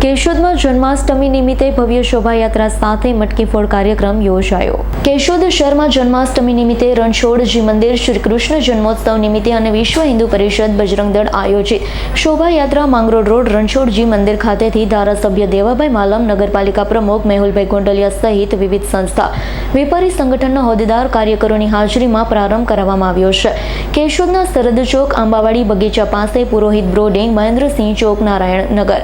કેશોદમાં જન્માષ્ટમી નિમિત્તે ભવ્ય શોભાયાત્રા સાથે મટકી ફોડ કાર્યક્રમ યોજાયો। કેશોદ શહેરમાં જન્માષ્ટમી નિમિત્તે રણછોડજી મંદિર, શ્રી કૃષ્ણ જન્મોત્સવ નિમિત્તે અને વિશ્વ હિન્દુ પરિષદ બજરંગ દળ આયોજિત શોભાયાત્રા માંગરોળ રોડ રણછોડજી મંદિર ખાતેથી ધારાસભ્ય દેવાભાઈ માલમ, નગરપાલિકા પ્રમુખ મેહુલભાઈ ગોંડલિયા સહિત વિવિધ સંસ્થા, વેપારી સંગઠનના હોદ્દેદાર, કાર્યકરોની હાજરીમાં પ્રારંભ કરવામાં આવ્યો છે। કેશોદના સરહદ ચોક, આંબાવાડી બગીચા પાસે, પુરોહિત બ્રોડિંગ, મહેન્દ્રસિંહ ચોક, નારાયણ નગર,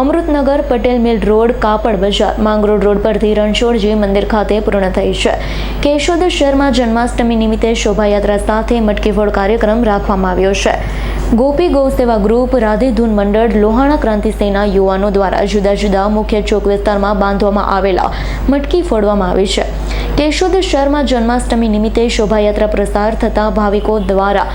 અમૃતનગર, પટેલ મિલ રોડ, કાપડ બજાર, માંગરોળ રોડ પરથી રણછોડજી મંદિર ખાતે પૂર્ણ થઈ છે। કેશોદ શહેરમાં જન્માષ્ટમી નિમિત્તે શોભાયાત્રા સાથે મટકી ફોડ કાર્યક્રમ રાખવામાં આવ્યો છે। ગોપી ગૌ સેવા ગ્રુપ, રાધેધૂન મંડળ, લોહાણા ક્રાંતિ સેના યુવાનો દ્વારા જુદા જુદા મુખ્ય ચોક વિસ્તારમાં બાંધવામાં આવેલા મટકી ફોડવામાં આવી છે। કેશોદ શહેરમાં જન્માષ્ટમી નિમિત્તે શોભાયાત્રા પ્રસાર થતા ભાવિકો દ્વારા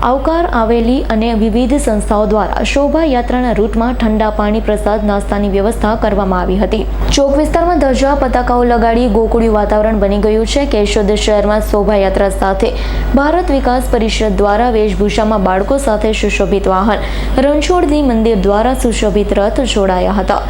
આવકાર આવેલી અને વિવિધ સંસ્થાઓ દ્વારા શોભાયાત્રાના રૂટમાં ઠંડા પાણી, પ્રસાદ, નાસ્તાની વ્યવસ્થા કરવામાં આવી હતી। ચોક વિસ્તારમાં ધજા પતાકાઓ લગાડી ગોકુળિયું વાતાવરણ બની ગયું છે। કેશોદ શહેરમાં શોભાયાત્રા સાથે ભારત વિકાસ પરિષદ દ્વારા વેશભૂષામાં બાળકો સાથે સુશોભિત વાહન, રણછોડજી મંદિર દ્વારા સુશોભિત રથ જોડાયા હતા।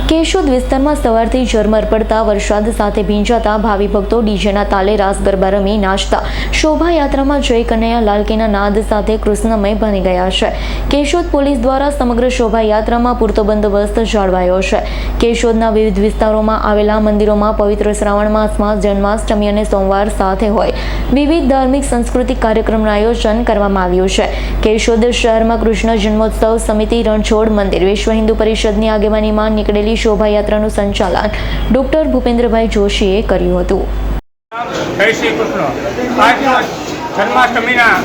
કેશોદ વિસ્તારમાં સવારથી ઝરમર પડતા વરસાદ સાથે ભીંજાતા ભાવિ ભક્તો ડીજેના તાલે રાસ ગરબા રમી નાચતા શોભાયાત્રામાં જય કનૈયા લાલ કીના નાદ સાથે કૃષ્ણમય બની ગયા છે। કેશોદ પોલીસ દ્વારા સમગ્ર શોભાયાત્રામાં પૂરતો બંદોબસ્ત જાળવાયો છે। કેશોદના વિવિધ વિસ્તારોમાં આવેલા મંદિરોમાં પવિત્ર શ્રાવણ માસમાં જન્માષ્ટમી અને સોમવાર સાથે હોય વિવિધ ધાર્મિક સાંસ્કૃતિક કાર્યક્રમનું આયોજન કરવામાં આવ્યું છે। કેશોદ શહેરમાં કૃષ્ણ જન્મોત્સવ સમિતિ, રણછોડ મંદિર, વિશ્વ હિન્દુ પરિષદની આગેવાનીમાં નીકળેલી શોભાયાત્રાનું સંચાલન ડોક્ટર ભૂપેન્દ્રભાઈ જોશીએ કર્યું હતું। જય શ્રી કૃષ્ણ। આજના જન્માષ્ટમીના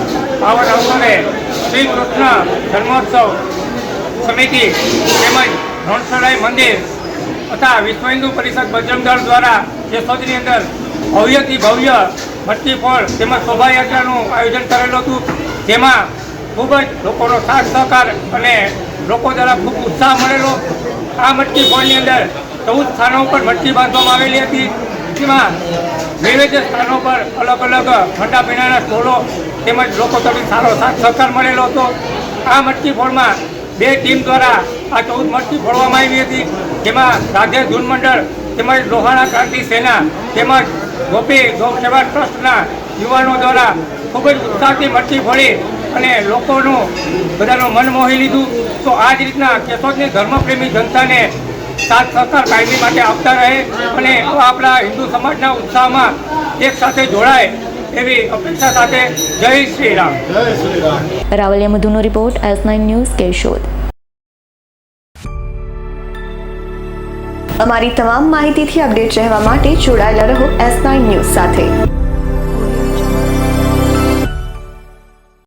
પાવન અવસરે શ્રી કૃષ્ણ જન્મોત્સવ સમિતિ તેમજ રણછોડરાય મંદિર તથા વિશ્વ હિન્દુ પરિષદ બજરંગ દળ દ્વારા કેશોદની અંદર ભવ્યથી ભવ્ય મટકી ફોડ તેમજ શોભાયાત્રાનું આયોજન કરેલું હતું, જેમાં ખૂબ જ લોકોનો સાથ સહકાર અને લોકો દ્વારા ખૂબ ઉત્સાહ મળેલો। આ મટકી ફોડની અંદર 14 સ્થાનો પર મટકી બાંધવામાં આવેલી હતી, જેમાં વિવિધ સ્થાનો પર અલગ અલગ ઠંડા પીણાના સ્ટોલો તેમજ લોકો તરફથી સારો સાથ સહકાર મળેલો હતો। આ મટકી ફોડમાં 2 ટીમ દ્વારા આ 14 મટકી ફોડવામાં આવી હતી, જેમાં રાધેધૂન મંડળ તેમજ લોહાણા ક્રાંતિ સેના તેમજ ગોપી ગૌ સેવા ટ્રસ્ટના યુવાનો દ્વારા ખૂબ જ ઉત્સાહથી મટકી ફોડી અને લોકોનું બધાનું મન મોહી લીધું। તો આ જ રીતના કેશોદની ધર્મપ્રેમી જનતાને સાથ સહકાર કાયમી માટે આપતા રહે અને આપણા હિન્દુ સમાજના ઉત્સાહમાં એક સાથે જોડાય એવી અપેક્ષા સાથે જય શ્રી રામ। જય શ્રી રામ। રાવલિયા મધુનો રિપોર્ટ, S9 ન્યૂઝ, કેશોદ। અમારી તમામ માહિતીથી અપડેટ રહેવા માટે જોડાયેલા રહો S9 ન્યૂઝ સાથે।